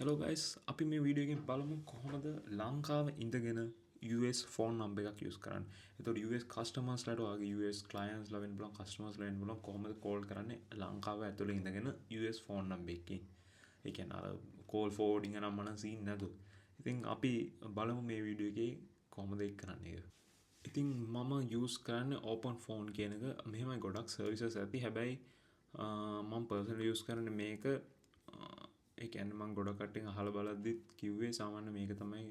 Hello guys, අපි මේ video එකෙන් බලමු කොහොමද ලංකාවේ ඉඳගෙන US ෆෝන් නම්බර් එකක් යූස් කරන්නේ. එතකොට US customers ලට වගේ US clients ලා වෙන්න පුළුවන් customers ලා වෙන්න පුළුවන් කොහොමද කෝල් කරන්නේ ලංකාව ඇතුලේ ඉඳගෙන US ෆෝන් නම්බර් එකකින්. ඒ කියන්නේ අර කෝල් ෆෝවර්ඩින් එක නම් මන සීන් නැතුව. ඉතින් අපි බලමු මේ වීඩියෝ එකේ කොහොමද ඒක කරන්නේ කියලා. ඉතින් මම යූස් කරන්නේ ඕපන් ෆෝන් කියන එක. මෙහෙමයි ගොඩක් සර්විසස් ඇති. හැබැයි මම පර්සනලි යූස් කරන්නේ මේක. ඒ කියන්නේ මම ගොඩක් කට්ටියන් අහලා බලද්දිත් කිව්වේ සාමාන්‍ය මේක තමයි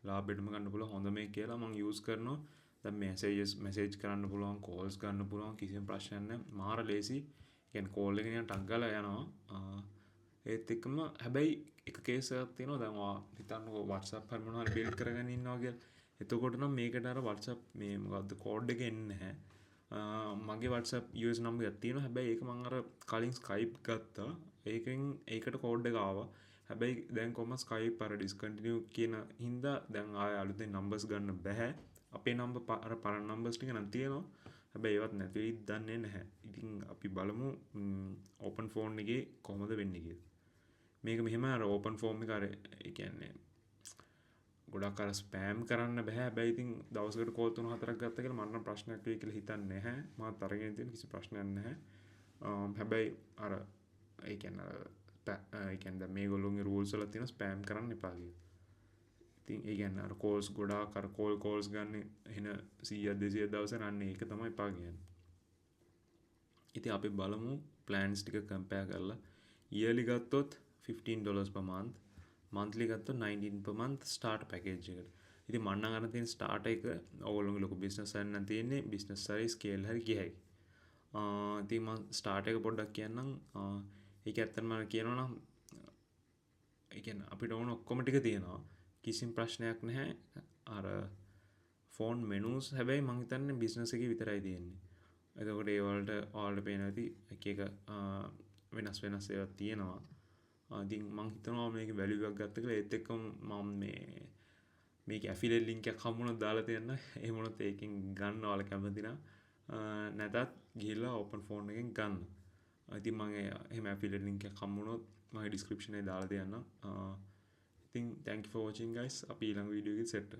ලාභෙටම ගන්න පුළුවන් හොඳ මේ කියලා මම යූස් කරනවා. දැන් මැසේජ් කරන්න පුළුවන්, කෝල්ස් ගන්න පුළුවන් කිසිම ප්‍රශ්නයක් නැහැ. මාර ලේසි. කියන්නේ කෝල් එක නිකන් ටක් ගාලා යනවා. ඒත් එක්කම හැබැයි එක කේස් එකක් තියෙනවා. දැන් ඔයා හිතන්නකෝ WhatsApp හරි මොනවා හරි බිල්ඩ් කරගෙන ඉන්නවා කියලා. එතකොට නම් මේකට අර WhatsApp මේ මොකද්ද කෝඩ් එක එන්නේ නැහැ. මගේ WhatsApp US නම්බර් එකක් තියෙනවා. හැබැයි ඒක මම අර කලින් Skype ගත්තා. ඒකෙන් ඒකට කෝඩ් එක ආවා. හැබැයි දැන් කොහොම Skype අර ඩිස්කන්ටිනියු කියන හින්දා දැන් ආයෙ අලුතෙන් නම්බර්ස් ගන්න බෑ. අපේ නම්බර් අර පරණ නම්බර්ස් ටික නම් තියෙනවා. හැබැයි ඒවත් නැති වෙයිද දන්නේ නැහැ. ඉතින් අපි බලමු ඕපන් ෆෝන් එකේ කොහොමද වෙන්නේ කියලා. මේක මෙහෙම අර ඕපන් ෆෝම් එක අර ඒ කියන්නේ ගොඩක් අර ස්පෑම් කරන්න බෑ. හැබැයි ඉතින් දවසකට කෝල් 3-4ක් ගත්ත කියලා මට නම් ප්‍රශ්නයක් වෙයි කියලා හිතන්නේ නැහැ. මාත් අරගෙන තියෙන කිසි ප්‍රශ්නයක් නැහැ. හැබැයි අර ඒ කියන්නේ ඒ කියන්නේ මේගොල්ලෝගේ රූල්ස් වල තියෙන ස්පෑම් කරන්න එපා කියලා. ඉතින් ඒ කියන්නේ අර කෝල්ස් ගොඩාක් අර කෝල්ස් ගන්න එන 100 200 දවසට අන්න ඒක තමයි එපා කියන්නේ. ඉතින් අපි බලමු ප්ලෑන්ස් ටික කම්පෙයාර් කරලා yearly ගත්තොත් $15 per month, monthly ගත්තොත් $19 per month start package එකට. ඉතින් මම නම් අරන් තියෙන start එක ඕගොල්ලෝගේ ලොකු business එකක් නම් තියෙන්නේ business හරි scale හරි ගියයි. ඉතින් මම start එක පොඩ්ඩක් කියන්නම්. ඒක ඇත්තටම කියනවා නම් ඒ කියන්නේ අපිට ඕන ඔක්කොම ටික තියෙනවා. කිසිම ප්‍රශ්නයක් නැහැ. අර ෆෝන් මෙනුස් හැබැයි මං හිතන්නේ බිස්නස් එකේ විතරයි තියෙන්නේ. එතකොට ඒ වලට ඔයාලට පේනවා ඇති එක එක වෙනස් ඒවා තියෙනවා. ඉතින් මං හිතනවා මේකේ වැලියු එකක් ගත්ත කියලා. ඒත් එක්කම මම මේකේ ඇෆිලියේට් ලින්ක් එකක් හම්බුනොත් දාලා තියන්න. එහෙම වුණොත් ඒකෙන් ගන්න ඔයාලා කැමති නම් නැතත් ගිහිල්ලා ඕපන් ෆෝන් එකෙන් ගන්න. ඉතින් මම එහෙම ඇෆිලියේට් ලින්ක් එකක් හම්බුනොත් මගේ ඩිස්ක්‍රිප්ෂන් එකේ දාලා තියන්නම්. ඉතින් thank you for watching guys. අපි ඊළඟ වීඩියෝ එකේ සෙට්